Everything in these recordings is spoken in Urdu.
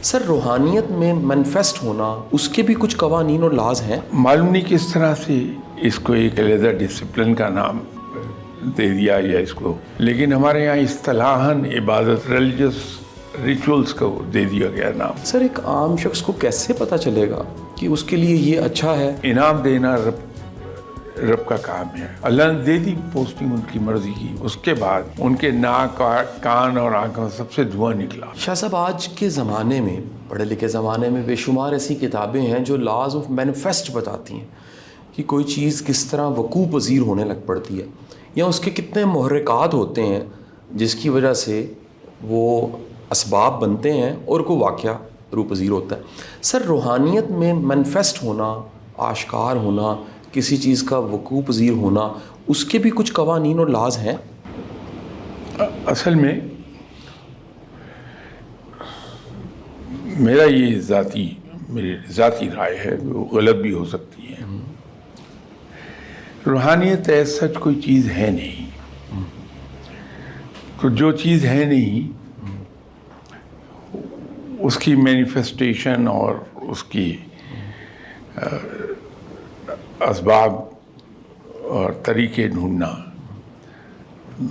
سر روحانیت میں مینفیسٹ ہونا اس کے بھی کچھ قوانین اور لاز ہیں؟ معلوم نہیں کس طرح سے اس کو ایک علیحدہ ڈسپلن کا نام دے دیا یا اس کو، لیکن ہمارے یہاں اصطلاحاً عبادت ریلیجس ریچولز کو دے دیا گیا نام۔ سر ایک عام شخص کو کیسے پتہ چلے گا کہ اس کے لیے یہ اچھا ہے؟ انعام دینا رب کا کام ہے۔ اللہ نے دے دی پوسٹنگ ان کی مرضی کی، اس کے بعد ان کے ناک کان اور آنکھوں سب سے دھواں نکلا۔ شاہ صاحب آج کے زمانے میں، پڑھے لکھے زمانے میں بے شمار ایسی کتابیں ہیں جو لاز آف مینیفیسٹ بتاتی ہیں کہ کوئی چیز کس طرح وقوع پذیر ہونے لگ پڑتی ہے، یا اس کے کتنے محرکات ہوتے ہیں جس کی وجہ سے وہ اسباب بنتے ہیں اور کوئی واقعہ روح پذیر ہوتا ہے۔ سر روحانیت میں مینیفیسٹ ہونا، آشکار ہونا، کسی چیز کا وقوع پذیر ہونا، اس کے بھی کچھ قوانین اور لاز ہیں؟ اصل میں میری ذاتی رائے ہے، وہ غلط بھی ہو سکتی ہے۔ روحانیت ایز سچ کوئی چیز ہے نہیں، تو جو چیز ہے نہیں اس کی مینیفیسٹیشن اور اس کی اسباب اور طریقے ڈھونڈنا،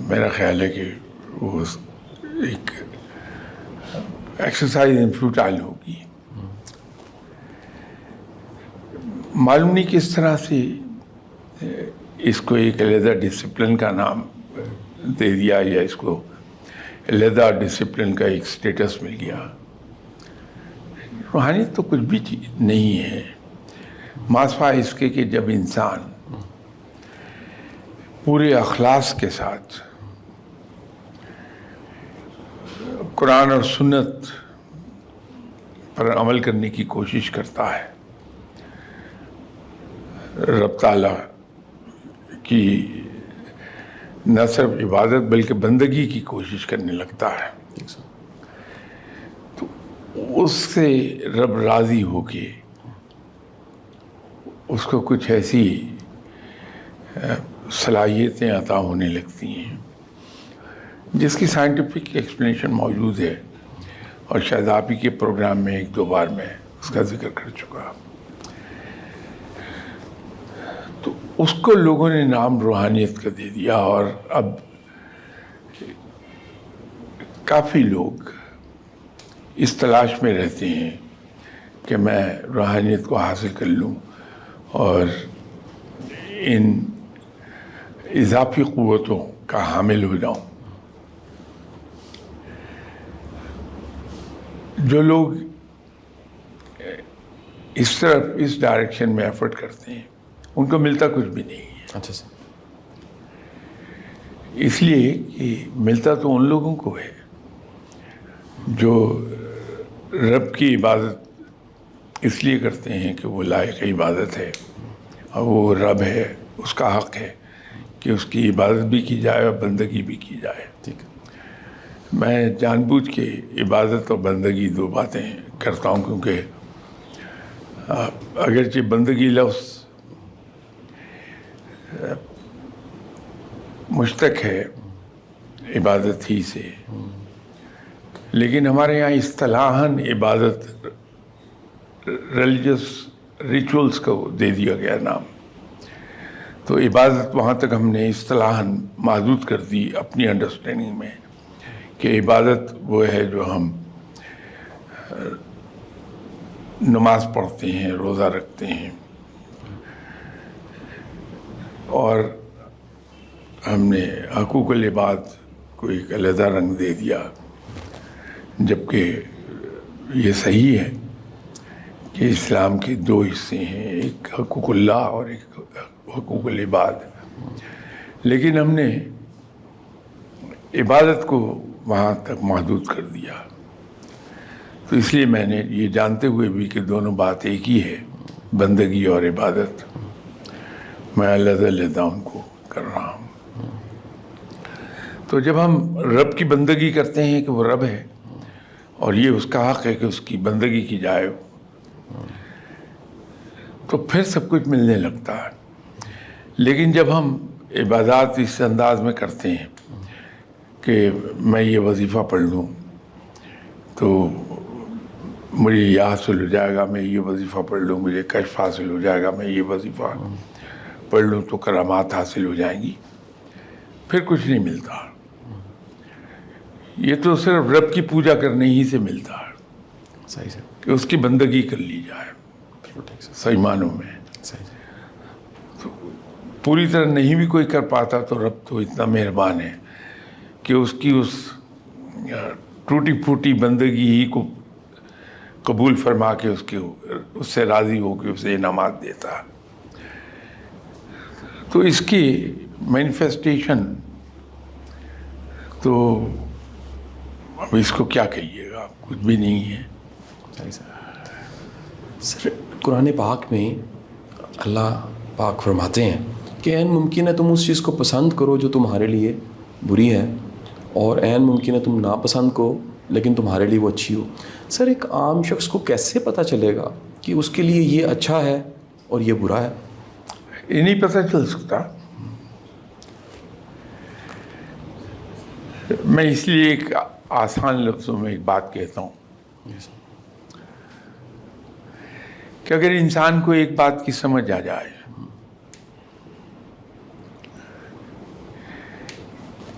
میرا خیال ہے کہ وہ ایک ایکسرسائز ان فیوٹائل ہوگی۔ معلوم نہیں کس طرح سے اس کو ایک علیحدہ ڈسپلن کا نام دے دیا یا اس کو علیحدہ ڈسپلن کا ایک سٹیٹس مل گیا۔ روحانیت تو کچھ بھی چیز نہیں ہے، ماسوا اس کے کہ جب انسان پورے اخلاص کے ساتھ قرآن اور سنت پر عمل کرنے کی کوشش کرتا ہے، رب تعالیٰ کی نہ صرف عبادت بلکہ بندگی کی کوشش کرنے لگتا ہے، تو اس سے رب راضی ہو کے اس کو کچھ ایسی صلاحیتیں عطا ہونے لگتی ہیں جس کی سائنٹیفک ایکسپلینیشن موجود ہے، اور شاید آپ ہی کے پروگرام میں ایک دو بار میں اس کا ذکر کر چکا۔ تو اس کو لوگوں نے نام روحانیت کا دے دیا، اور اب کافی لوگ اس تلاش میں رہتے ہیں کہ میں روحانیت کو حاصل کر لوں اور ان اضافی قوتوں کا حامل ہو جاؤں۔ جو لوگ اس طرف اس ڈائریکشن میں ایفرٹ کرتے ہیں ان کو ملتا کچھ بھی نہیں ہے۔ اچھا سر، اس لیے کہ ملتا تو ان لوگوں کو ہے جو رب کی عبادت اس لیے کرتے ہیں کہ وہ لائق عبادت ہے، اور وہ رب ہے، اس کا حق ہے کہ اس کی عبادت بھی کی جائے اور بندگی بھی کی جائے۔ ٹھیک ہے۔ میں جان بوجھ کے عبادت اور بندگی دو باتیں کرتا ہوں، کیونکہ اگرچہ بندگی لفظ مشتق ہے عبادت ہی سے، لیکن ہمارے یہاں اصطلاحاً عبادت ریلیجس ریچولز کو دے دیا گیا نام، تو عبادت وہاں تک ہم نے اصطلاحاً محدود کر دی اپنی انڈرسٹینڈنگ میں کہ عبادت وہ ہے جو ہم نماز پڑھتے ہیں، روزہ رکھتے ہیں، اور ہم نے حقوق العباد کو ایک علیحدہ رنگ دے دیا، جبکہ یہ صحیح ہے کہ اسلام کے دو حصے ہیں، ایک حقوق اللہ اور ایک حقوق العباد، لیکن ہم نے عبادت کو وہاں تک محدود کر دیا۔ تو اس لیے میں نے یہ جانتے ہوئے بھی کہ دونوں بات ایک ہی ہے، بندگی اور عبادت، میں علیحدہ ان کو کر رہا ہوں۔ تو جب ہم رب کی بندگی کرتے ہیں کہ وہ رب ہے اور یہ اس کا حق ہے کہ اس کی بندگی کی جائے، تو پھر سب کچھ ملنے لگتا ہے۔ لیکن جب ہم عبادات اس انداز میں کرتے ہیں کہ میں یہ وظیفہ پڑھ لوں تو مجھے یہ حاصل ہو جائے گا، میں یہ وظیفہ پڑھ لوں، مجھے کشف حاصل ہو جائے گا، میں یہ وظیفہ پڑھ لوں تو کرامات حاصل ہو جائیں گی، پھر کچھ نہیں ملتا. یہ تو صرف رب کی پوجا کرنے ہی سے ملتا ہے صحیح سے کہ اس کی بندگی کر لی جائے صحیح معنوں میں. صحیح سے پوری طرح نہیں بھی کوئی کر پاتا تو رب تو اتنا مہربان ہے کہ اس کی اس ٹوٹی پھوٹی بندگی ہی کو قبول فرما کے اس سے راضی ہو کے اسے انعامات دیتا. تو اس کی مینیفیسٹیشن تو اب اس کو کیا کہیے گا، کچھ بھی نہیں ہے. صحیح سر قرآن پاک میں اللہ پاک فرماتے ہیں کہ عین ممکن ہے تم اس چیز کو پسند کرو جو تمہارے لیے بری ہے، اور عین ممکن ہے تم ناپسند کرو لیکن تمہارے لیے وہ اچھی ہو. سر ایک عام شخص کو کیسے پتہ چلے گا کہ اس کے لیے یہ اچھا ہے اور یہ برا ہے؟ یہ نہیں پتہ چل سکتا. میں اس لیے ایک آسان لفظوں میں ایک بات کہتا ہوں کہ اگر انسان کو ایک بات کی سمجھ آ جائے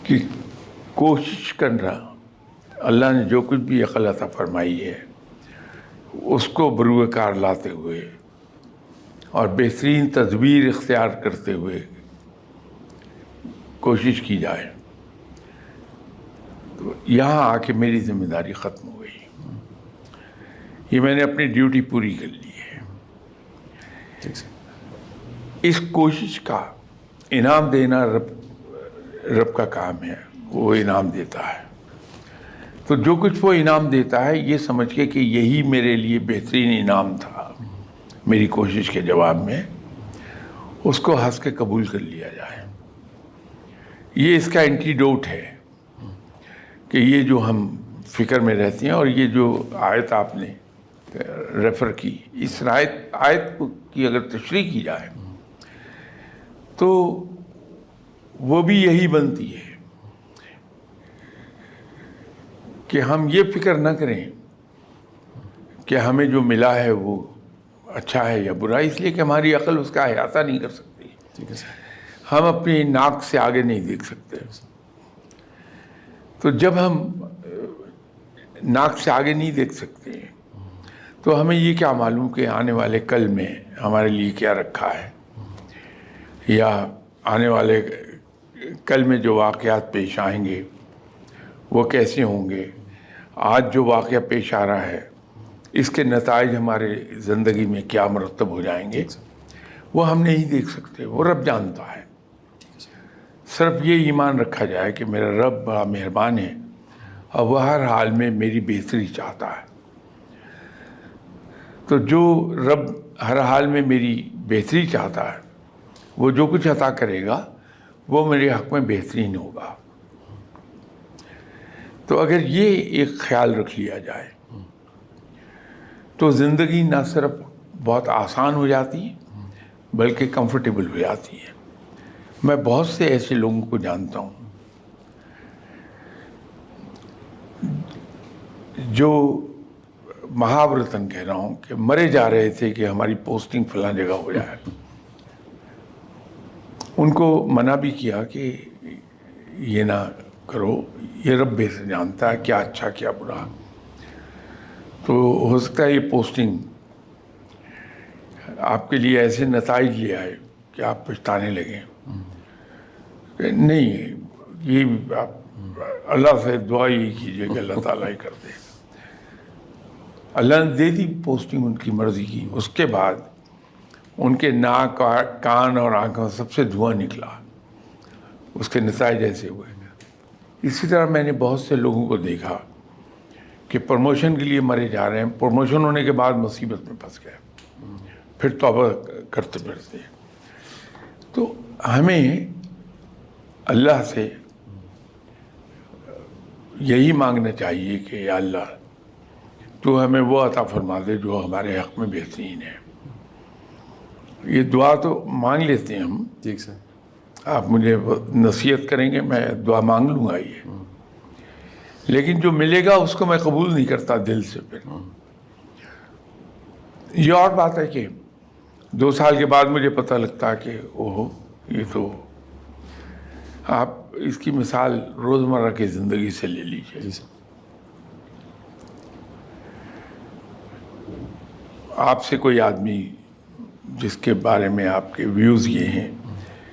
کہ کوشش کرنا، اللہ نے جو کچھ بھی عقل عطا فرمائی ہے اس کو بروئے کار لاتے ہوئے اور بہترین تدبیر اختیار کرتے ہوئے کوشش کی جائے، تو یہاں آ کے میری ذمہ داری ختم ہو گئی. یہ میں نے اپنی ڈیوٹی پوری کر لی ہے. اس کوشش کا انعام دینا رب کا کام ہے، وہ انعام دیتا ہے. تو جو کچھ وہ انعام دیتا ہے یہ سمجھ کے کہ یہی میرے لیے بہترین انعام تھا میری کوشش کے جواب میں، اس کو ہنس کے قبول کر لیا جائے. یہ اس کا اینٹیڈوٹ ہے کہ یہ جو ہم فکر میں رہتے ہیں. اور یہ جو آیت آپ نے ریفر کی، اس آیت کی اگر تشریح کی جائے تو وہ بھی یہی بنتی ہے کہ ہم یہ فکر نہ کریں کہ ہمیں جو ملا ہے وہ اچھا ہے یا برا، اس لیے کہ ہماری عقل اس کا احاطہ نہیں کر سکتی. ٹھیک ہے سر. ہم اپنی ناک سے آگے نہیں دیکھ سکتے. تو جب ہم ناک سے آگے نہیں دیکھ سکتے تو ہمیں یہ کیا معلوم کہ آنے والے کل میں ہمارے لیے کیا رکھا ہے، یا آنے والے کل میں جو واقعات پیش آئیں گے وہ کیسے ہوں گے. آج جو واقعہ پیش آ رہا ہے اس کے نتائج ہمارے زندگی میں کیا مرتب ہو جائیں گے، وہ ہم نہیں دیکھ سکتے، وہ رب جانتا ہے. صرف یہ ایمان رکھا جائے کہ میرا رب بڑا مہربان ہے اور وہ ہر حال میں میری بہتری چاہتا ہے. تو جو رب ہر حال میں میری بہتری چاہتا ہے وہ جو کچھ عطا کرے گا وہ میرے حق میں بہترین ہوگا. تو اگر یہ ایک خیال رکھ لیا جائے تو زندگی نہ صرف بہت آسان ہو جاتی ہے بلکہ کمفرٹیبل ہو جاتی ہے. میں بہت سے ایسے لوگوں کو جانتا ہوں جو محاورتاً کہہ رہا ہوں کہ مرے جا رہے تھے کہ ہماری پوسٹنگ فلاں جگہ ہو جائے. ان کو منع بھی کیا کہ یہ نہ کرو، یہ رب بہتر جانتا ہے کیا اچھا کیا برا. تو ہو سکتا ہے یہ پوسٹنگ آپ کے لیے ایسے نتائج لے آئے کہ آپ پچھتانے لگیں. نہیں، یہ آپ اللہ سے دعا ہی کیجیے کہ اللہ تعالیٰ ہی کر دے. اللہ نے دے دی پوسٹنگ ان کی مرضی کی. اس کے بعد ان کے ناک، کان اور آنکھوں سب سے دھواں نکلا. اس کے نتائج ایسے ہوئے. اسی طرح میں نے بہت سے لوگوں کو دیکھا کہ پروموشن کے لیے مرے جا رہے ہیں، پروموشن ہونے کے بعد مصیبت میں پھنس گئے، پھر توبہ کرتے پھرتے. تو ہمیں اللہ سے یہی مانگنا چاہیے کہ یا اللہ تو ہمیں وہ عطا فرما دے جو ہمارے حق میں بہترین ہے. یہ دعا تو مانگ لیتے ہیں ہم. ٹھیک سر. آپ مجھے نصیحت کریں گے میں دعا مانگ لوں گا یہ، لیکن جو ملے گا اس کو میں قبول نہیں کرتا دل سے. پھر یہ اور بات ہے کہ 2 سال کے بعد مجھے پتہ لگتا کہ اوہو یہ تو، آپ اس کی مثال روزمرہ کی زندگی سے لے لیجیے. جی سر. آپ سے کوئی آدمی جس کے بارے میں آپ کے ویوز یہ ہیں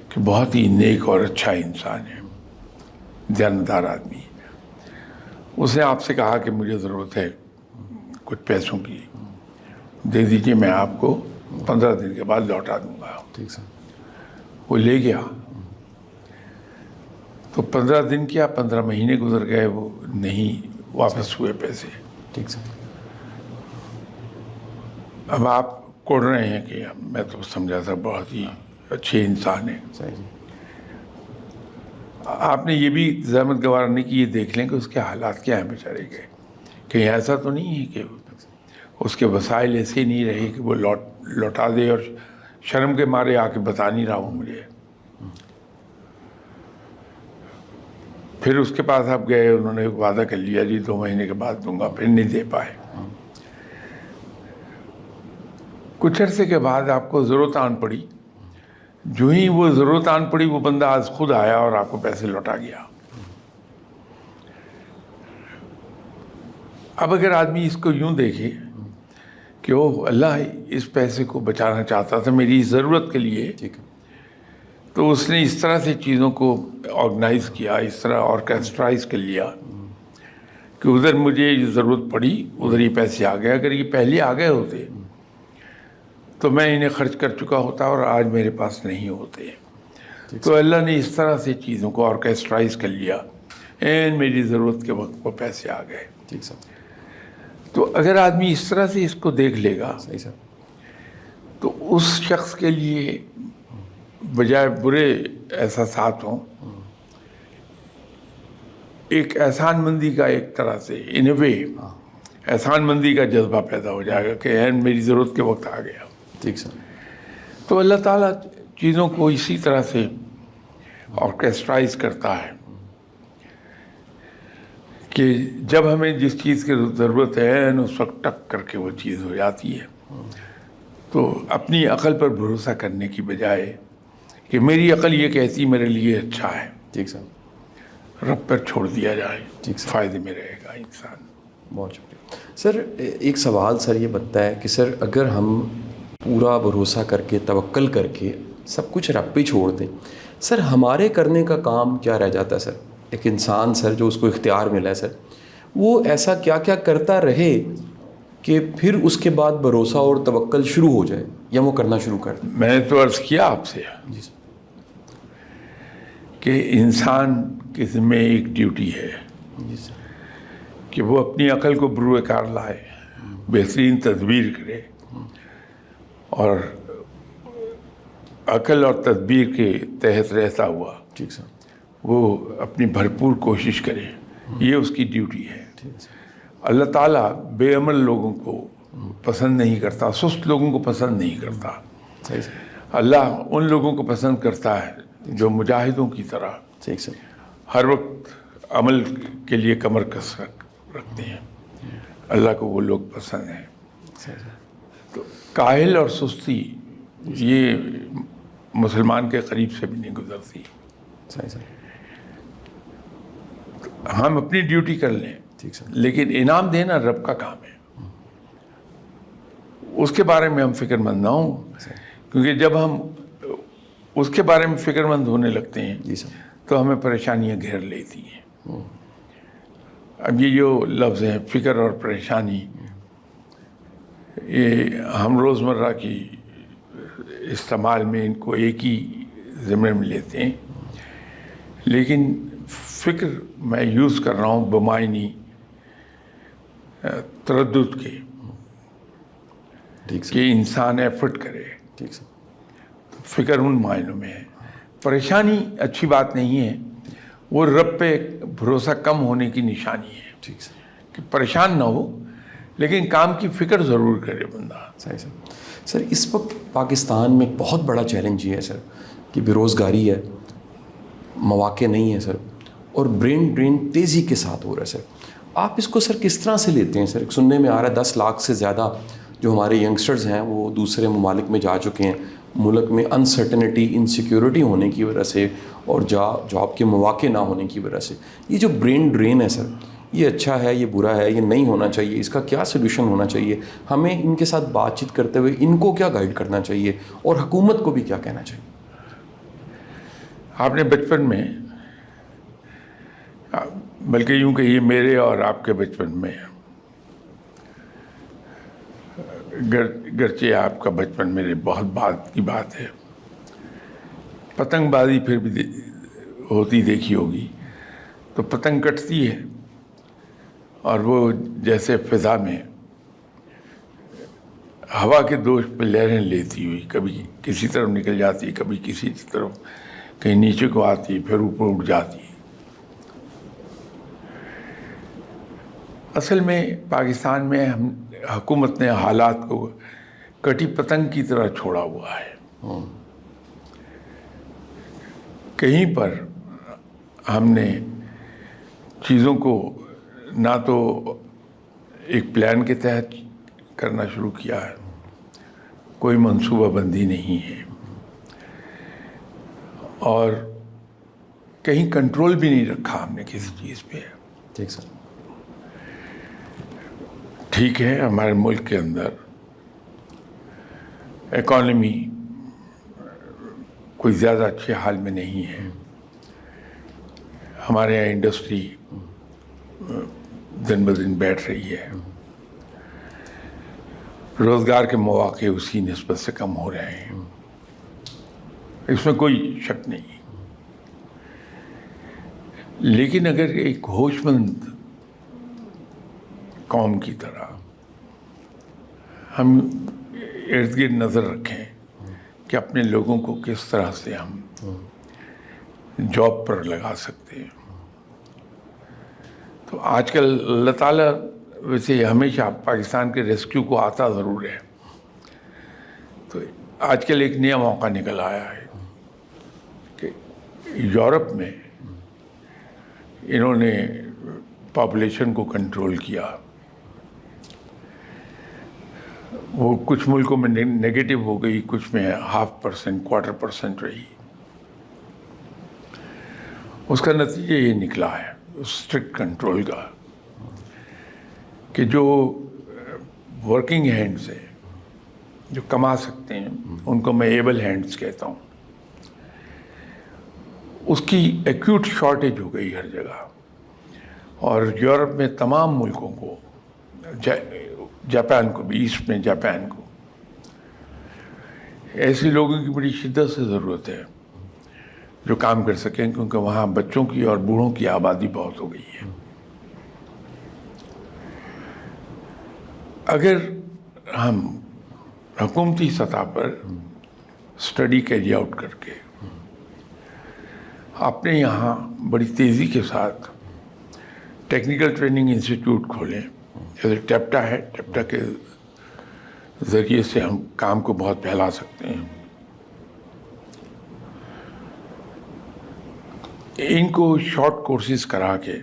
کہ بہت ہی نیک اور اچھا انسان ہے، دیانتدار آدمی، اس نے آپ سے کہا کہ مجھے ضرورت ہے کچھ پیسوں کی، دے دیجئے، میں آپ کو 15 دن کے بعد لوٹا دوں گا. ٹھیک سر. وہ لے گیا تو 15 دن کیا 15 مہینے گزر گئے، وہ نہیں واپس ہوئے پیسے. ٹھیک سر. اب آپ کوڑ رہے ہیں کہ میں تو سمجھا تھا بہت ہی اچھے انسان ہیں. صحیح جی. آپ نے یہ بھی زحمت گوار نہیں کی یہ دیکھ لیں کہ اس کے حالات کیا ہیں بیچارے کے. کہیں ایسا تو نہیں ہے کہ اس کے وسائل ایسے ہی نہیں رہے کہ وہ لوٹا دے اور شرم کے مارے آ کے بتا نہیں رہا ہوں مجھے. پھر اس کے پاس آپ گئے، انہوں نے وعدہ کر لیا جی 2 مہینے کے بعد دوں گا، پھر نہیں دے پائے. کچھ عرصے کے بعد آپ کو ضرورت آن پڑی، جو ہی وہ ضرورت آن پڑی وہ بندہ آج خود آیا اور آپ کو پیسے لوٹا گیا. اب اگر آدمی اس کو یوں دیکھے کہ اوہ اللہ اس پیسے کو بچانا چاہتا تھا میری ضرورت کے لیے، ٹھیک ہے. تو اس نے اس طرح سے چیزوں کو آرگنائز کیا، اس طرح آرکیسٹرائز کر لیا کہ ادھر مجھے یہ ضرورت پڑی، ادھر یہ پیسے آ گئے. اگر یہ پہلے آ گئے ہوتے تو میں انہیں خرچ کر چکا ہوتا اور آج میرے پاس نہیں ہوتے. تو اللہ نے اس طرح سے چیزوں کو آرکیسٹرائز کر لیا، این میری ضرورت کے وقت وہ پیسے آ گئے. ٹھیک سر. تو اگر آدمی اس طرح سے اس کو دیکھ لے گا صحیح سر. تو اس شخص کے لیے بجائے برے احساسات ہوں، ایک احسان مندی کا ایک طرح سے ان اے وے احسان مندی کا جذبہ پیدا ہو جائے گا کہ این میری ضرورت کے وقت آ گیا. ٹھیک سر. تو اللہ تعالیٰ چیزوں کو اسی طرح سے آرکیسٹرائز کرتا ہے کہ جب ہمیں جس چیز کی ضرورت ہے اس وقت ٹک کر کے وہ چیز ہو جاتی ہے. تو اپنی عقل پر بھروسہ کرنے کی بجائے کہ میری عقل یہ کہتی میرے لیے اچھا ہے، ٹھیک سر. رب پر چھوڑ دیا جائے، ٹھیک سر. فائدے میں رہے گا انسان. بہت شکریہ سر. ایک سوال سر یہ بنتا ہے کہ سر اگر ہم پورا بھروسہ کر کے توکل کر کے سب کچھ رب پہ چھوڑ دیں، سر ہمارے کرنے کا کام کیا رہ جاتا ہے سر؟ ایک انسان سر جو اس کو اختیار ملا ہے سر، وہ ایسا کیا کیا کرتا رہے کہ پھر اس کے بعد بھروسہ اور توکل شروع ہو جائے یا وہ کرنا شروع کر دے؟ میں نے تو عرض کیا آپ سے جی سر. کہ انسان کے ذمہ ایک ڈیوٹی ہے جی سر. کہ وہ اپنی عقل کو بروئے کار لائے، بہترین تدبیر کرے، اور عقل اور تدبیر کے تحت رہتا ہوا ٹھیک سر. وہ اپنی بھرپور کوشش کرے. یہ اس کی ڈیوٹی ہے. ٹھیک سر. اللہ تعالیٰ بے عمل لوگوں کو پسند نہیں کرتا، سست لوگوں کو پسند نہیں کرتا. صحیح سر. اللہ ان لوگوں کو پسند کرتا ہے جو مجاہدوں کی طرح ٹھیک سر. ہر وقت عمل کے لیے کمر کس رکھتے ہیں. اللہ کو وہ لوگ پسند ہیں. صحیح سر. تو کاہل اور سستی یہ مسلمان کے قریب سے بھی نہیں گزرتی. صحیح سر. ہم اپنی ڈیوٹی کر لیں، ٹھیک سر. لیکن انعام دینا رب کا کام ہے. اس کے بارے میں ہم فکر مند نہ ہوں، کیونکہ جب ہم اس کے بارے میں فکر مند ہونے لگتے ہیں جی سر. تو ہمیں پریشانیاں گھیر لیتی ہیں. اب یہ جو لفظ ہیں فکر اور پریشانی، یہ ہم روزمرہ کی استعمال میں ان کو ایک ہی ضمن میں لیتے ہیں، لیکن فکر میں یوز کر رہا ہوں بمعنی تردد کے، ٹھیک سر. کہ انسان ایفرٹ کرے. ٹھیک سر. فکر ان معنوں میں ہے. پریشانی اچھی بات نہیں ہے، وہ رب پہ بھروسہ کم ہونے کی نشانی ہے. ٹھیک سر. کہ پریشان نہ ہو لیکن کام کی فکر ضرور کرے بندہ. صحیح سر. سر اس وقت پاکستان میں بہت بڑا چیلنج یہ ہے سر کہ بے روزگاری ہے، مواقع نہیں ہے سر، اور برین ڈرین تیزی کے ساتھ ہو رہا ہے سر. آپ اس کو سر کس طرح سے لیتے ہیں سر؟ سننے میں آ رہا ہے 10 لاکھ سے زیادہ جو ہمارے ینگسٹرز ہیں وہ دوسرے ممالک میں جا چکے ہیں، ملک میں انسرٹنٹی انسیکیورٹی ہونے کی وجہ سے اور جاب کے مواقع نہ ہونے کی وجہ سے، یہ جو برین ڈرین ہے سر، یہ اچھا ہے، یہ برا ہے، یہ نہیں ہونا چاہیے، اس کا کیا سلوشن ہونا چاہیے؟ ہمیں ان کے ساتھ بات چیت کرتے ہوئے ان کو کیا گائیڈ کرنا چاہیے اور حکومت کو بھی کیا کہنا چاہیے؟ آپ نے بچپن میں، بلکہ یوں کہیے میرے اور آپ کے بچپن میں، گرچہ آپ کا بچپن میرے بہت بعد کی بات ہے، پتنگ بازی پھر بھی ہوتی دیکھی ہوگی، تو پتنگ کٹتی ہے اور وہ جیسے فضا میں ہوا کے دوش پہ لہریں لیتی ہوئی کبھی کسی طرف نکل جاتی ہے، کبھی کسی طرف کہیں نیچے کو آتی ہے، پھر اوپر اٹھ جاتی ہے۔ اصل میں پاکستان میں حکومت نے حالات کو کٹی پتنگ کی طرح چھوڑا ہوا ہے۔ کہیں پر ہم نے چیزوں کو نہ تو ایک پلان کے تحت کرنا شروع کیا ہے، کوئی منصوبہ بندی نہیں ہے، اور کہیں کنٹرول بھی نہیں رکھا ہم نے کسی چیز پہ۔ ٹھیک سر۔ ٹھیک ہے، ہمارے ملک کے اندر اکانومی کوئی زیادہ اچھے حال میں نہیں ہے، ہمارے یہاں انڈسٹری دن بدن بیٹھ رہی ہے، روزگار کے مواقع اسی نسبت سے کم ہو رہے ہیں، اس میں کوئی شک نہیں۔ لیکن اگر ایک ہوش مند قوم کی طرح ہم ارد گرد نظر رکھیں کہ اپنے لوگوں کو کس طرح سے ہم جاب پر لگا سکتے ہیں، تو آج کل اللہ تعالیٰ ویسے ہمیشہ پاکستان کے ریسکیو کو آتا ضرور ہے، تو آج کل ایک نیا موقع نکل آیا ہے کہ یورپ میں انہوں نے پاپولیشن کو کنٹرول کیا، وہ کچھ ملکوں میں نیگیٹو ہو گئی، کچھ میں 0.5%، 1/4% رہی۔ اس کا نتیجہ یہ نکلا ہے اسٹرکٹ کنٹرول کا کہ جو ورکنگ ہینڈز ہیں، جو کما سکتے ہیں، ان کو میں ایبل ہینڈز کہتا ہوں، اس کی ایکیوٹ شارٹیج ہو گئی ہر جگہ، اور یورپ میں تمام ملکوں کو، جاپان کو بھی، ایسٹ میں جاپان کو، ایسے لوگوں کی بڑی شدت سے ضرورت ہے جو کام کر سکیں، کیونکہ وہاں بچوں کی اور بوڑھوں کی آبادی بہت ہو گئی ہے۔ اگر ہم حکومتی سطح پر اسٹڈی کیری آؤٹ کر کے اپنے یہاں بڑی تیزی کے ساتھ ٹیکنیکل ٹریننگ انسٹیٹیوٹ کھولیں، جیسے ٹیپٹا ہے، ٹیپٹا کے ذریعے سے ہم کام کو بہت پھیلا سکتے ہیں، ان کو شارٹ کورسز کرا کے،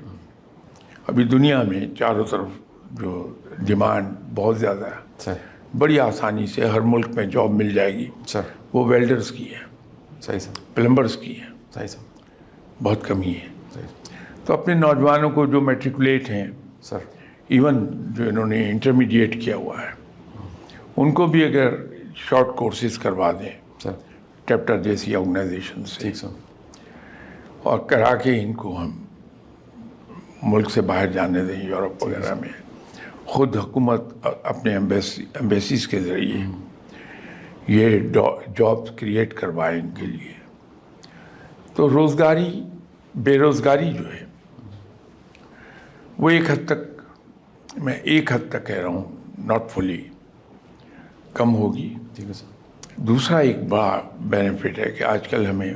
ابھی دنیا میں چاروں طرف جو ڈیمانڈ بہت زیادہ ہے، سر بڑی آسانی سے ہر ملک میں جاب مل جائے گی، سر وہ ویلڈرز کی ہے، صحیح سر، پلمبرز کی ہے، صحیح سر، بہت کمی ہے۔ صحیح تو اپنے نوجوانوں کو جو میٹریکولیٹ ہیں، سر، ایون جو انہوں نے انٹرمیڈیٹ کیا ہوا ہے، ان کو بھی اگر شارٹ کورسز کروا دیں سر، ٹیپٹا جیسی آرگنائزیشن سے، ٹھیک سر، اور کرا کے ان کو ہم ملک سے باہر جانے دیں، یورپ وغیرہ میں خود حکومت اپنے ایمبیسیز کے ذریعے یہ جابس کریٹ کروائے ان کے لیے، تو بے روزگاری جو ہے وہ ایک حد تک کہہ رہا ہوں، ناٹ فلی کم ہوگی۔ ٹھیک ہے سر، دوسرا ایک بڑا بینیفٹ ہے کہ آج کل ہمیں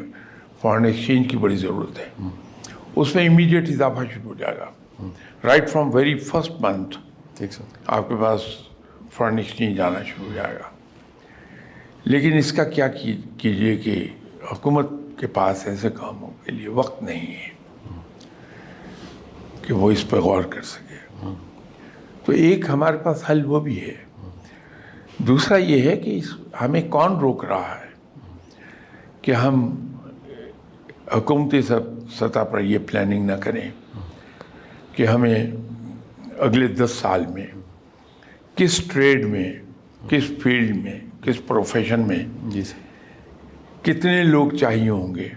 فارن ایکسچینج کی بڑی ضرورت ہے، اس میں امیڈیٹ اضافہ شروع ہو جائے گا، right from very first month ٹھیک سر، آپ کے پاس فارن ایکسچینج آنا شروع ہو جائے گا۔ لیکن اس کا کیا کیجئے کہ حکومت کے پاس ایسے کاموں کے لیے وقت نہیں ہے کہ وہ اس پہ غور کر سکے، تو ایک ہمارے پاس حل وہ بھی ہے دوسرا یہ ہے کہ ہمیں کون روک رہا ہے کہ ہم حکومتی سطح پر یہ پلاننگ نہ کریں کہ ہمیں اگلے 10 سال میں کس ٹریڈ میں، کس فیلڈ میں، کس پروفیشن میں جی سر، کتنے لوگ چاہیے ہوں گے،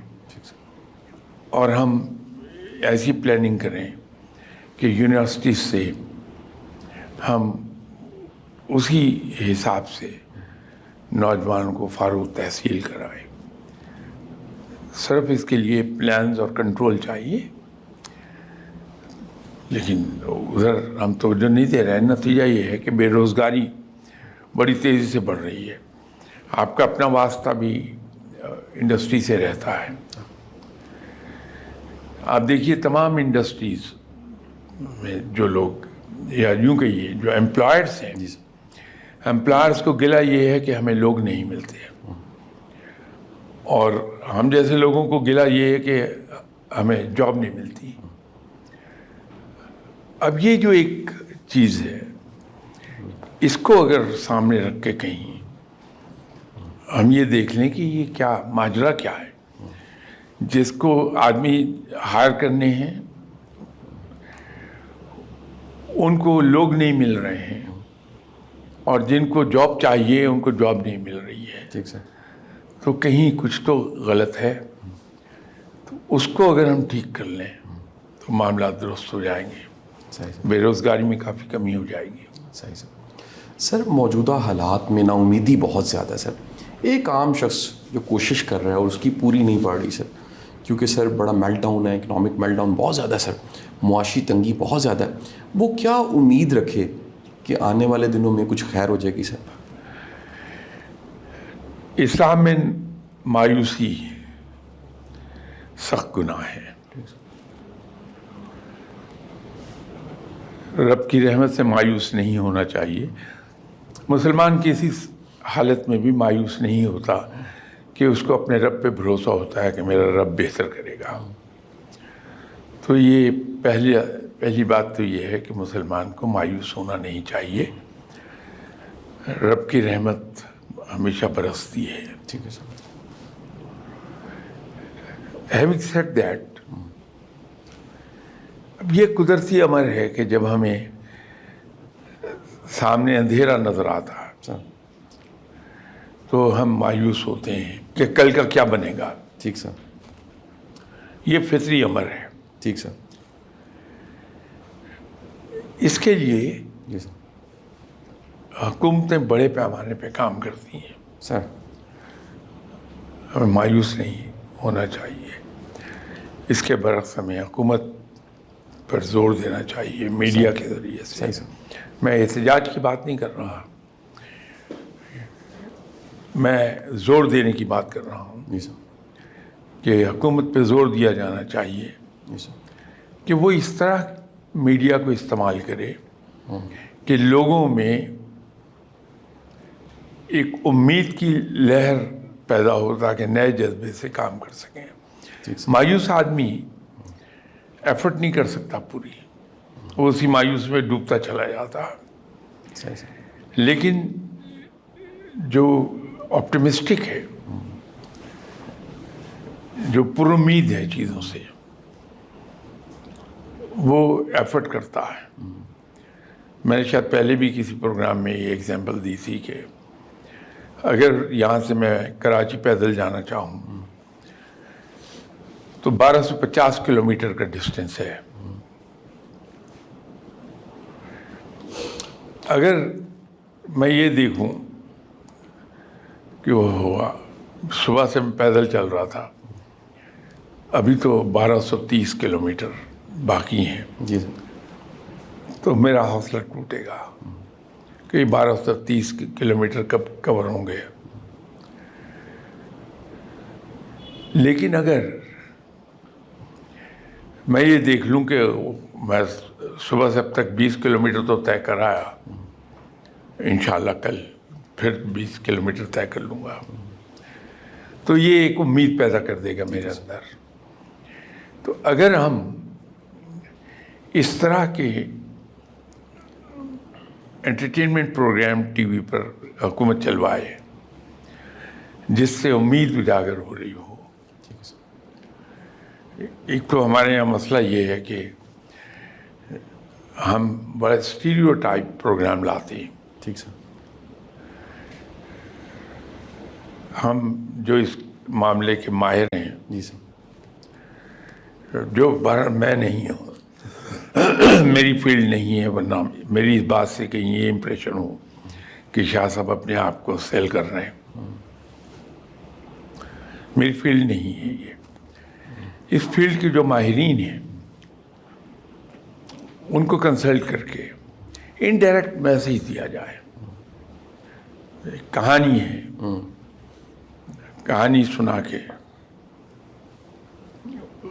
اور ہم ایسی پلاننگ کریں کہ یونیورسٹی سے ہم اسی حساب سے نوجوانوں کو فاروق تحصیل کرائیں. صرف اس کے لیے پلانز اور کنٹرول چاہیے، لیکن ادھر ہم توجہ نہیں دے رہے ہیں. نتیجہ یہ ہے کہ بے روزگاری بڑی تیزی سے بڑھ رہی ہے. آپ کا اپنا واسطہ بھی انڈسٹری سے رہتا ہے. آپ دیکھیے تمام انڈسٹریز میں جو لوگ، یا یوں کہیے جو امپلائرس ہیں، جی سر، امپلائرس کو گلہ یہ ہے کہ ہمیں لوگ نہیں ملتے، اور ہم جیسے لوگوں کو گلہ یہ ہے کہ ہمیں جاب نہیں ملتی. اب یہ جو ایک چیز ہے، اس کو اگر سامنے رکھ کے کہیں ہم یہ دیکھ لیں کہ یہ کیا ماجرا کیا ہے. جس کو آدمی ہائر کرنے ہیں ان کو لوگ نہیں مل رہے ہیں، اور جن کو جاب چاہیے ان کو جاب نہیں مل رہی ہے. ٹھیک سر، تو کہیں کچھ تو غلط ہے. تو اس کو اگر ہم ٹھیک کر لیں تو معاملات درست ہو جائیں گے. صحیح سر، بے روزگاری میں کافی کمی ہو جائے گی. صحیح سر. سر موجودہ حالات میں نا امیدی بہت زیادہ ہے سر. ایک عام شخص جو کوشش کر رہا ہے اور اس کی پوری نہیں پڑ رہی سر، کیونکہ سر بڑا میلٹ ڈاؤن ہے، اکنامک میلٹ ڈاؤن بہت زیادہ ہے سر، معاشی تنگی بہت زیادہ ہے. وہ کیا امید رکھے کہ آنے والے دنوں میں کچھ خیر ہو جائے گی سر؟ اسلام میں مایوسی سخت گناہ ہے. رب کی رحمت سے مایوس نہیں ہونا چاہیے. مسلمان کسی حالت میں بھی مایوس نہیں ہوتا کہ اس کو اپنے رب پہ بھروسہ ہوتا ہے کہ میرا رب بہتر کرے گا. تو یہ پہلی بات تو یہ ہے کہ مسلمان کو مایوس ہونا نہیں چاہیے. رب کی رحمت ہمیشہ برستی ہے. ٹھیک ہے سر. Having said that, اب یہ قدرتی امر ہے کہ جب ہمیں سامنے اندھیرا نظر آتا ہے سر، تو ہم مایوس ہوتے ہیں کہ کل کا کیا بنے گا. ٹھیک سر، یہ فطری امر ہے. ٹھیک سر. اس کے لیے جی سر. حکومتیں بڑے پیمانے پہ کام کرتی ہیں. سر، ہمیں مایوس نہیں ہونا چاہیے. اس کے برعکس ہمیں حکومت پر زور دینا چاہیے میڈیا کے ذریعے سے. صحیح سر. میں احتجاج کی بات نہیں کر رہا، میں زور دینے کی بات کر رہا ہوں جی سر. کہ حکومت پہ زور دیا جانا چاہیے جی سر. کہ وہ اس طرح میڈیا کو استعمال کرے کہ لوگوں میں ایک امید کی لہر پیدا ہو تاکہ نئے جذبے سے کام کر سکیں. ٹھیک سر. مایوس آدمی ایفرٹ نہیں کر سکتا پوری، وہ اسی مایوس میں ڈوبتا چلا جاتا. صحیح سر. لیکن جو آپٹمسٹک ہے، جو پر امید ہے چیزوں سے، وہ ایفرٹ کرتا ہے. میں نے شاید پہلے بھی کسی پروگرام میں یہ ایگزامپل دی تھی کہ اگر یہاں سے میں کراچی پیدل جانا چاہوں تو 1250 کلومیٹر کا ڈسٹینس ہے. اگر میں یہ دیکھوں کہ وہ ہوا صبح سے میں پیدل چل رہا تھا، ابھی تو 1230 کلومیٹر باقی ہیں، جی سر. تو میرا حوصلہ ٹوٹے گا کہ 1230 کلومیٹر کب کور ہوں گے. لیکن اگر میں یہ دیکھ لوں کہ میں صبح سے اب تک 20 کلومیٹر تو طے کر آیا، انشاءاللہ کل پھر 20 کلومیٹر طے کر لوں گا، تو یہ ایک امید پیدا کر دے گا میرے اندر. تو اگر ہم اس طرح کے انٹرٹینمنٹ پروگرام ٹی وی پر حکومت چلوائے جس سے امید اجاگر ہو رہی ہو. ایک تو ہمارے یہاں مسئلہ یہ ہے کہ ہم بڑا اسٹیریو ٹائپ پروگرام لاتے ہیں. ٹھیک سر. ہم جو اس معاملے کے ماہر ہیں, جی سر. جو میں نہیں ہوں, میری فیلڈ نہیں ہے, ورنہ میری اس بات سے کہیں یہ امپریشن ہو کہ شاہ صاحب اپنے آپ کو سیل کر رہے ہیں. میری فیلڈ نہیں ہے یہ. اس فیلڈ کے جو ماہرین ہیں ان کو کنسلٹ کر کے انڈائریکٹ میسیج دیا جائے. ایک کہانی ہے, کہانی سنا کے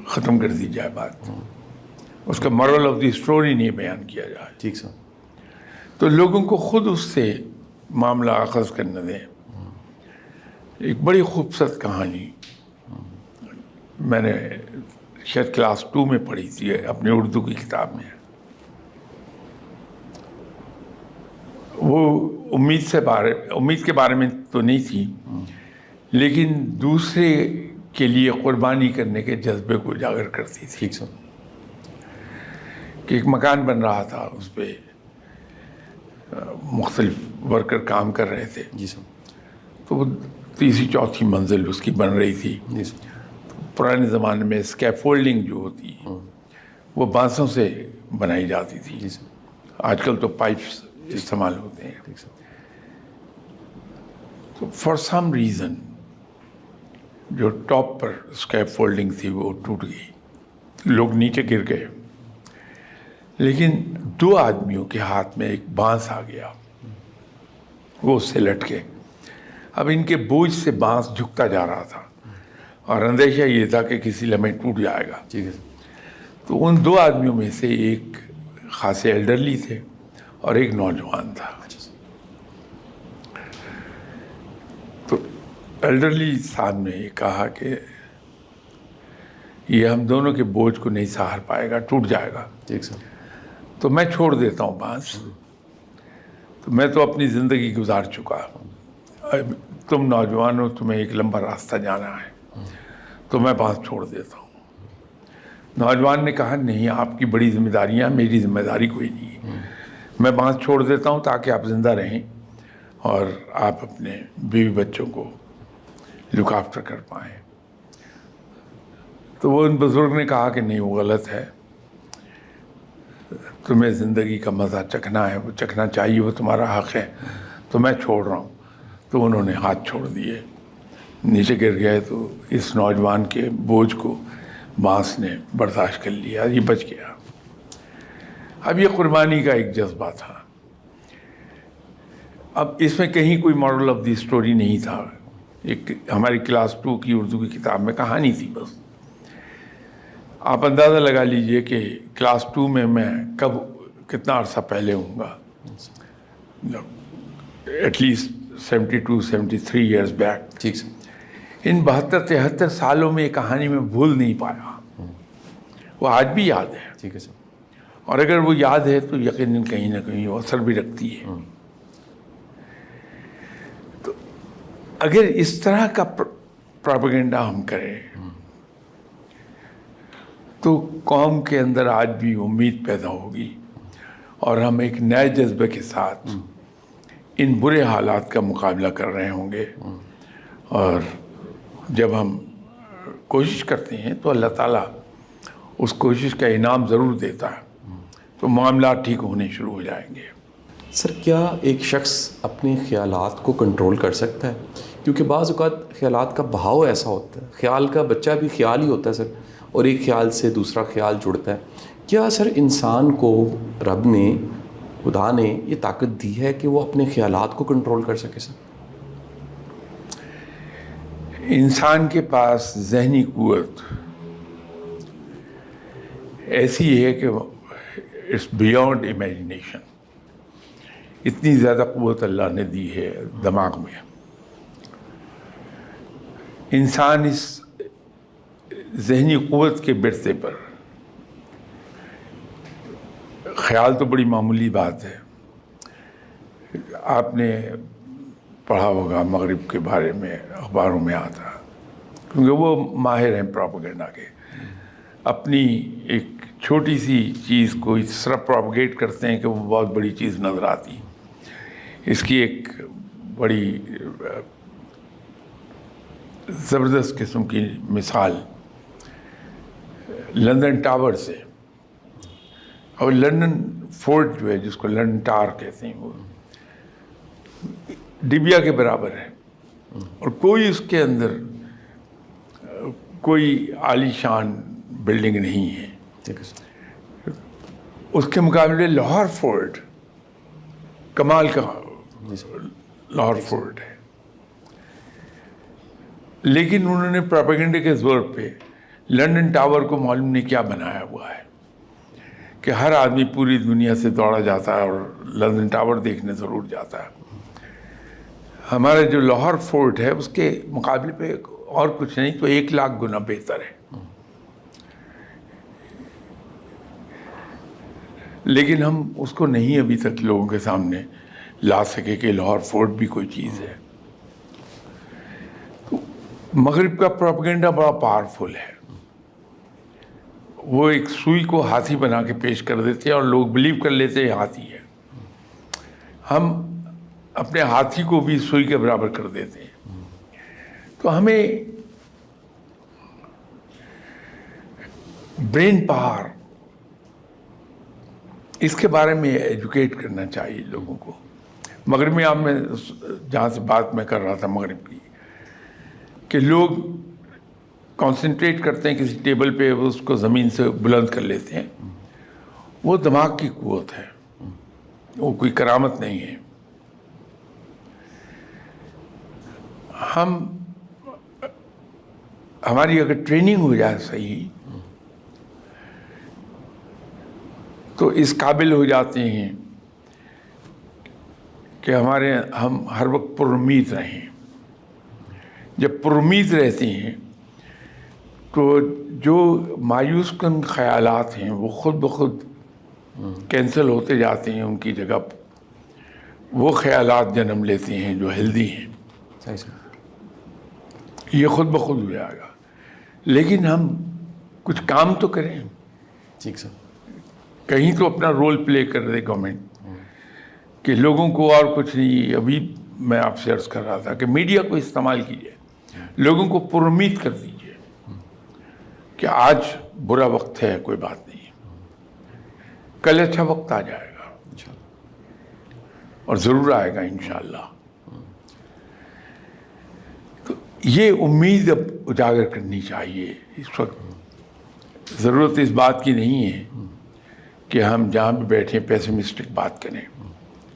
ختم کر دی جائے بات. اس کا مورل آف دی اسٹوری نہیں بیان کیا جائے. ٹھیک سر. تو لوگوں کو خود اس سے معاملہ اخذ کرنے دیں. ایک بڑی خوبصورت کہانی میں نے شاید کلاس 2 میں پڑھی تھی اپنی اردو کی کتاب میں. وہ امید کے بارے میں تو نہیں تھی, لیکن دوسرے کے لیے قربانی کرنے کے جذبے کو اجاگر کرتی تھی. ٹھیک سر. کہ ایک مکان بن رہا تھا, اس پہ مختلف ورکر کام کر رہے تھے. جی سر. تو وہ تیسری چوتھی منزل اس کی بن رہی تھی. جی سر. پرانے زمانے میں اسکیفولڈنگ جو ہوتی وہ بانسوں سے بنائی جاتی تھی. جی سر. آج کل تو پائپس استعمال ہوتے ہیں. ٹھیک سر. تو فار سم ریزن جو ٹاپ پر اسکیفولڈنگ تھی وہ ٹوٹ گئی, لوگ نیچے گر گئے. لیکن 2 آدمیوں کے ہاتھ میں ایک بانس آ گیا, وہ اس سے لٹکے. اب ان کے بوجھ سے بانس جھکتا جا رہا تھا اور اندیشہ یہ تھا کہ کسی لمحے ٹوٹ جائے گا. ٹھیک ہے. تو ان 2 آدمیوں میں سے ایک خاصے ایلڈرلی تھے اور ایک نوجوان تھا. تو ایلڈرلی صاحب نے یہ کہا کہ یہ ہم دونوں کے بوجھ کو نہیں سہار پائے گا, ٹوٹ جائے گا. ٹھیک سر. تو میں چھوڑ دیتا ہوں بانس, تو میں تو اپنی زندگی گزار چکا, تم نوجوان ہو, تمہیں ایک لمبا راستہ جانا ہے, تو میں بانس چھوڑ دیتا ہوں. نوجوان نے کہا نہیں, آپ کی بڑی ذمہ داریاں, میری ذمہ داری کوئی نہیں ہے. میں بانس چھوڑ دیتا ہوں تاکہ آپ زندہ رہیں اور آپ اپنے بیوی بچوں کو لک آفٹر کر پائیں. تو وہ ان بزرگ نے کہا کہ نہیں, وہ غلط ہے, تمہیں زندگی کا مزہ چکھنا ہے, وہ چکھنا چاہیے, وہ تمہارا حق ہے, تو میں چھوڑ رہا ہوں. تو انہوں نے ہاتھ چھوڑ دیے, نیچے گر گئے. تو اس نوجوان کے بوجھ کو بانس نے برداشت کر لیا, یہ بچ گیا. اب یہ قربانی کا ایک جذبہ تھا. اب اس میں کہیں کوئی مورل آف دی اسٹوری نہیں تھا. ایک ہماری کلاس 2 کی اردو کی کتاب میں کہانی تھی بس. آپ اندازہ لگا لیجئے کہ کلاس 2 میں میں کب, کتنا عرصہ پہلے ہوں گا, ایٹ لیسٹ 72-73 ایئرز بیک. ٹھیک سر. ان 72-73 سالوں میں یہ کہانی میں بھول نہیں پایا. وہ آج بھی یاد ہے. ٹھیک ہے سر. اور اگر وہ یاد ہے تو یقیناً کہیں نہ کہیں وہ اثر بھی رکھتی ہے. تو اگر اس طرح کا پروپیگنڈا ہم کریں تو قوم کے اندر آج بھی امید پیدا ہوگی, اور ہم ایک نئے جذبے کے ساتھ ان برے حالات کا مقابلہ کر رہے ہوں گے. اور جب ہم کوشش کرتے ہیں تو اللہ تعالیٰ اس کوشش کا انعام ضرور دیتا ہے, تو معاملات ٹھیک ہونے شروع ہو جائیں گے. سر, کیا ایک شخص اپنے خیالات کو کنٹرول کر سکتا ہے؟ کیونکہ بعض اوقات خیالات کا بہاؤ ایسا ہوتا ہے, خیال کا بچہ بھی خیال ہی ہوتا ہے سر, اور ایک خیال سے دوسرا خیال جڑتا ہے. کیا سر انسان کو رب نے, خدا نے یہ طاقت دی ہے کہ وہ اپنے خیالات کو کنٹرول کر سکے سر؟ انسان کے پاس ذہنی قوت ایسی ہے کہ اٹس بیونڈ امیجنیشن. اتنی زیادہ قوت اللہ نے دی ہے دماغ میں. انسان اس ذہنی قوت کے برتے پر, خیال تو بڑی معمولی بات ہے, آپ نے پڑھا ہوگا مغرب کے بارے میں، اخباروں میں آتا، کیونکہ وہ ماہر ہیں پروپیگنڈا کے. اپنی ایک چھوٹی سی چیز کو اس طرح پروپیگیٹ کرتے ہیں کہ وہ بہت بڑی چیز نظر آتی. اس کی ایک بڑی زبردست قسم کی مثال لندن ٹاور سے، اور لندن فورٹ جو ہے جس کو لندن ٹاور کہتے ہیں، وہ ڈبیا کے برابر ہے، اور کوئی اس کے اندر کوئی عالی شان بلڈنگ نہیں ہے. ٹھیک ہے سر. اس کے مقابلے لاہور فورٹ کمال کا لاہور فورٹ ہے. لیکن انہوں نے پروپیگنڈے کے زور پہ لندن ٹاور کو معلوم نہیں کیا بنایا ہوا ہے کہ ہر آدمی پوری دنیا سے دوڑا جاتا ہے اور لندن ٹاور دیکھنے ضرور جاتا ہے. ہمارا جو لاہور فورٹ ہے اس کے مقابلے پہ اور کچھ نہیں تو 1,00,000 گنا بہتر ہے. لیکن ہم اس کو نہیں ابھی تک لوگوں کے سامنے لا سکے کہ لاہور فورٹ بھی کوئی چیز ہے. مغرب کا پروپیگنڈا بڑا پاورفل ہے. وہ ایک سوئی کو ہاتھی بنا کے پیش کر دیتے ہیں اور لوگ بلیو کر لیتے ہیں ہاتھی ہے. ہم اپنے ہاتھی کو بھی سوئی کے برابر کر دیتے ہیں. تو ہمیں برین پاور اس کے بارے میں ایجوکیٹ کرنا چاہیے لوگوں کو. مغرب میں میں جہاں سے بات میں کر رہا تھا مغرب کی، کہ لوگ کانسنٹریٹ کرتے ہیں کسی ٹیبل پہ، اس کو زمین سے بلند کر لیتے ہیں. وہ دماغ کی قوت ہے، وہ کوئی کرامت نہیں ہے. ہماری اگر ٹریننگ ہو جائے صحیح تو اس قابل ہو جاتے ہیں کہ ہم ہر وقت پر امید رہیں. جب پر امید رہتے ہیں تو جو مایوس کن خیالات ہیں وہ خود بخود کینسل ہوتے جاتے ہیں. ان کی جگہ وہ خیالات جنم لیتے ہیں جو ہیلدی ہیں. صحیح سر. یہ خود بخود ہو جائے گا. لیکن ہم کچھ کام تو کریں. ٹھیک سر. کہیں تو اپنا رول پلے کر دے گورنمنٹ کہ لوگوں کو اور کچھ نہیں. ابھی میں آپ سے عرض کر رہا تھا کہ میڈیا کو استعمال کیجیے، لوگوں کو پر امید کر دیجیے کہ آج برا وقت ہے، کوئی بات نہیں، کل اچھا وقت آ جائے گا اور ضرور آئے گا انشاءاللہ. تو یہ امید اب اجاگر کرنی چاہیے. اس وقت ضرورت اس بات کی نہیں ہے کہ ہم جہاں بھی بیٹھیں پیسمسٹک بات کریں.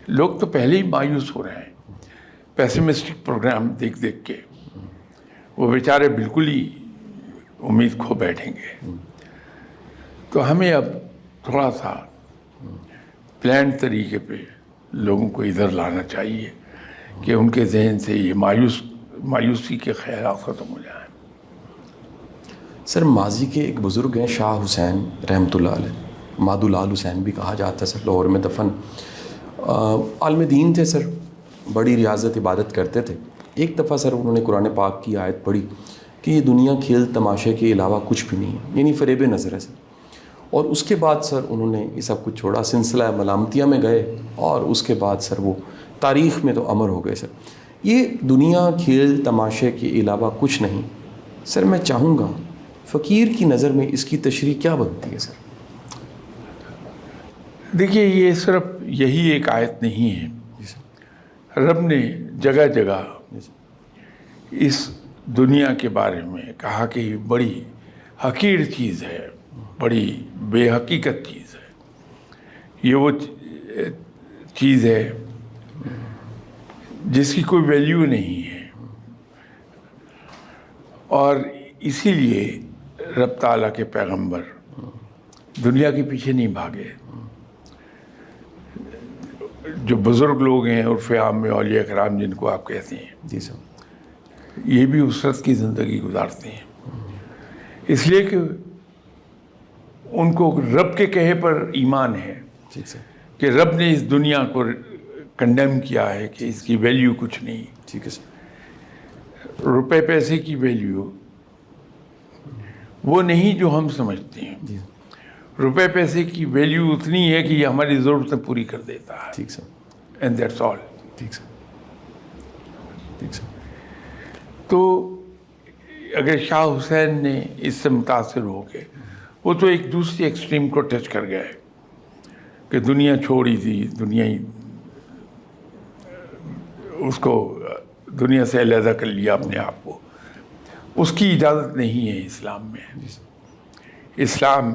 لوگ تو پہلے ہی مایوس ہو رہے ہیں پیسمسٹک پروگرام دیکھ دیکھ کے. وہ بیچارے بالکل ہی امید کھو بیٹھیں گے. تو ہمیں اب تھوڑا سا پلان طریقے پہ لوگوں کو ادھر لانا چاہیے کہ ان کے ذہن سے یہ مایوسی کے خیالات ختم ہو جائیں. سر ماضی کے ایک بزرگ ہیں شاہ حسین رحمۃ اللہ علیہ، مادو لال حسین بھی کہا جاتا ہے سر، لاہور میں دفن. عالم دین تھے سر، بڑی ریاضت عبادت کرتے تھے. ایک دفعہ سر انہوں نے قرآن پاک کی آیت پڑھی کہ یہ دنیا کھیل تماشے کے علاوہ کچھ بھی نہیں ہے، یعنی فریب نظر ہے سر. اور اس کے بعد سر انہوں نے یہ سب کچھ چھوڑا، سلسلہ ملامتیہ میں گئے، اور اس کے بعد سر وہ تاریخ میں تو امر ہو گئے. سر یہ دنیا کھیل تماشے کے علاوہ کچھ نہیں. سر میں چاہوں گا فقیر کی نظر میں اس کی تشریح کیا بنتی ہے سر؟ دیکھیے یہ صرف یہی ایک آیت نہیں ہے. جی سر. رب نے جگہ جگہ اس دنیا کے بارے میں کہا کہ یہ بڑی حقیر چیز ہے، بڑی بے حقیقت چیز ہے. یہ وہ چیز ہے جس کی کوئی ویلیو نہیں ہے. اور اسی لیے رب تعالیٰ کے پیغمبر دنیا کے پیچھے نہیں بھاگے. جو بزرگ لوگ ہیں عرف عام میں اولیاء کرام جن کو آپ کہتے ہیں، جی سر، یہ بھی اسرت کی زندگی گزارتے ہیں. اس لیے کہ ان کو رب کے کہے پر ایمان ہے ٹھیک سر، کہ رب نے اس دنیا کنڈیم کیا ہے کہ اس کی ویلیو کچھ نہیں. ٹھیک ہے سر. روپے پیسے کی ویلیو وہ نہیں جو ہم سمجھتے ہیں. جی روپے پیسے کی ویلیو اتنی ہے کہ یہ ہماری ضرورتیں پوری کر دیتا ہے. ٹھیک سر. And that's all. ٹھیک سر. ٹھیک سر. تو اگر شاہ حسین نے اس سے متاثر ہو کے وہ تو ایک دوسری ایکسٹریم کو ٹچ کر گئے کہ دنیا چھوڑی تھی, دنیا ہی اس کو دنیا سے علیحدہ کر لیا اپنے آپ کو. اس کی اجازت نہیں ہے اسلام میں. اسلام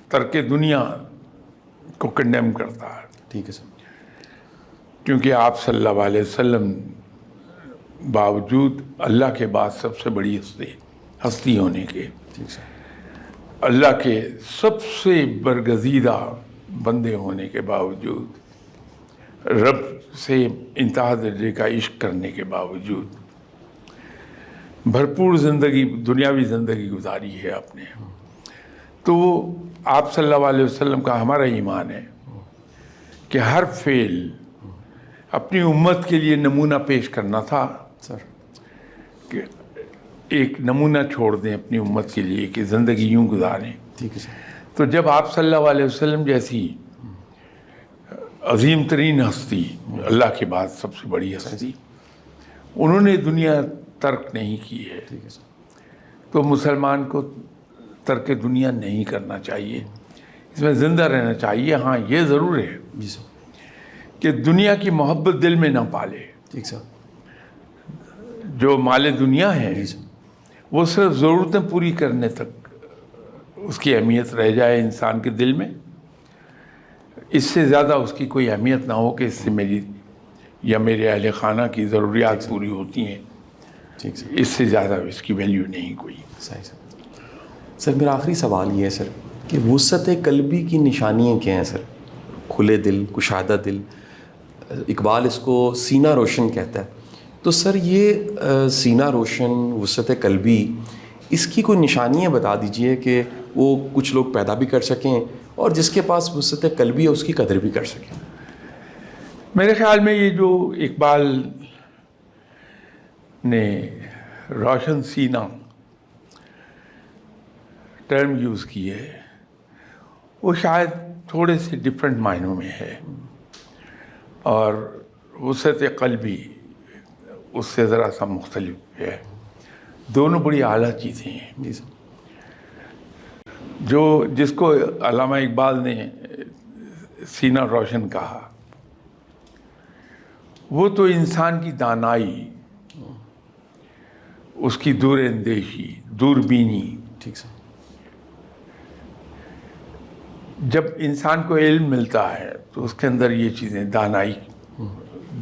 ترک دنیا کو کنڈیم کرتا ہے. ٹھیک ہے سر. کیونکہ آپ صلی اللہ علیہ وسلم باوجود اللہ کے بعد سب سے بڑی ہستی ہونے کے, ٹھیک سر. اللہ کے سب سے برگزیدہ بندے ہونے کے باوجود, رب سے انتہا درجے کا عشق کرنے کے باوجود بھرپور زندگی, دنیاوی زندگی گزاری ہے آپ نے. تو آپ صلی اللہ علیہ وسلم کا ہمارا ایمان ہے کہ ہر فعل اپنی امت کے لیے نمونہ پیش کرنا تھا سر. کہ ایک نمونہ چھوڑ دیں اپنی امت کے لیے کہ زندگی یوں گزاریں. ٹھیک ہے سر. تو جب آپ صلی اللہ علیہ وسلم جیسی عظیم ترین ہستی, اللہ کے بعد سب سے بڑی ہستی, انہوں نے دنیا ترک نہیں کی ہے, ٹھیک ہے سر. تو مسلمان کو ترک دنیا نہیں کرنا چاہیے, اس میں زندہ رہنا چاہیے. ہاں یہ ضرور ہے جی سر. کہ دنیا کی محبت دل میں نہ پالے. ٹھیک سر. جو مال دنیا ہے جی سر. وہ صرف ضرورتیں پوری کرنے تک اس کی اہمیت رہ جائے انسان کے دل میں. اس سے زیادہ اس کی کوئی اہمیت نہ ہو کہ اس سے میری یا میرے اہل خانہ کی ضروریات پوری ہوتی ہیں. ٹھیک سر. اس سے زیادہ اس کی ویلیو نہیں کوئی. صحیح سر. سر میرا آخری سوال یہ ہے سر کہ وسعت قلبی کی نشانیاں کیا ہیں سر؟ کھلے دل, کشادہ دل, اقبال اس کو سینہ روشن کہتا ہے. تو سر یہ سینہ روشن, وسعت قلبی, اس کی کوئی نشانیاں بتا دیجئے کہ وہ کچھ لوگ پیدا بھی کر سکیں اور جس کے پاس وسعت قلبی ہے اس کی قدر بھی کر سکیں. میرے خیال میں یہ جو اقبال نے روشن سینہ ٹرم یوز کی ہے وہ شاید تھوڑے سے ڈفرینٹ معنوں میں ہے, اور وسعت قلبی اس سے ذرا سا مختلف ہے. دونوں بڑی اعلیٰ چیزیں ہیں. جی سر. جس کو علامہ اقبال نے سینہ روشن کہا, وہ تو انسان کی دانائی, اس کی دور اندیشی, دوربینی. ٹھیک سر. جب انسان کو علم ملتا ہے تو اس کے اندر یہ چیزیں دانائی,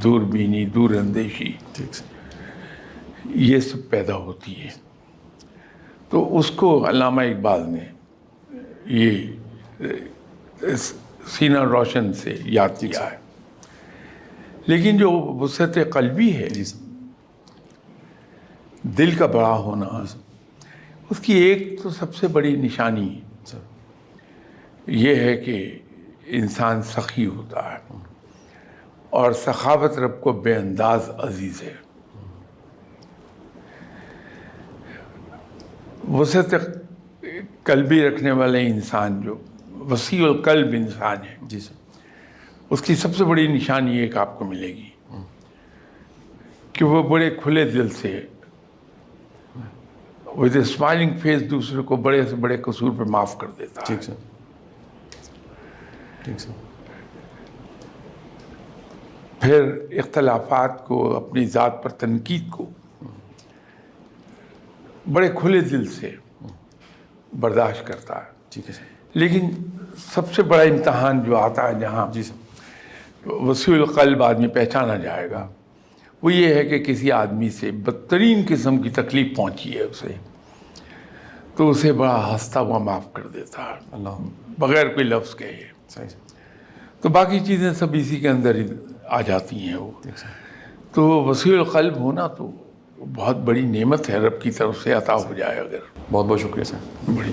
دوربینی, دور اندیشی, ٹھیک سر. یہ سب پیدا ہوتی ہے. تو اس کو علامہ اقبال نے یہ سینہ روشن سے یاد کیا ہے. لیکن جو وسعت قلبی ہے, جی سر. دل کا بڑا ہونا, اس کی ایک تو سب سے بڑی نشانی سر یہ ہے کہ انسان سخی ہوتا ہے, اور سخاوت رب کو بے انداز عزیز ہے. وسعت قلبی رکھنے والے انسان, جو وسیع القلب انسان ہے, جی سر. اس کی سب سے بڑی نشانی ایک آپ کو ملے گی کہ وہ بڑے کھلے دل سے ود اے اسمائلنگ فیس دوسرے کو بڑے سے بڑے قصور پہ معاف کر دیتا ہے. ٹھیک سر. ٹھیک سر. پھر اختلافات کو, اپنی ذات پر تنقید کو بڑے کھلے دل سے برداشت کرتا ہے. ٹھیک ہے سر. لیکن سب سے بڑا امتحان جو آتا ہے, جہاں جی سر. وسیع القلب آدمی پہچانا جائے گا, وہ یہ ہے کہ کسی آدمی سے بدترین قسم کی تکلیف پہنچی ہے اسے, تو اسے بڑا ہنستا ہوا معاف کر دیتا ہے اللہ. بغیر کوئی لفظ کہے. صحیح سر. تو باقی چیزیں سب اسی کے اندر ہی آ جاتی ہیں. وہ ٹھیک سر. تو وسیع القلب ہونا تو بہت بڑی نعمت ہے, رب کی طرف سے عطا ہو جائے اگر. بہت بہت شکریہ سر. بڑی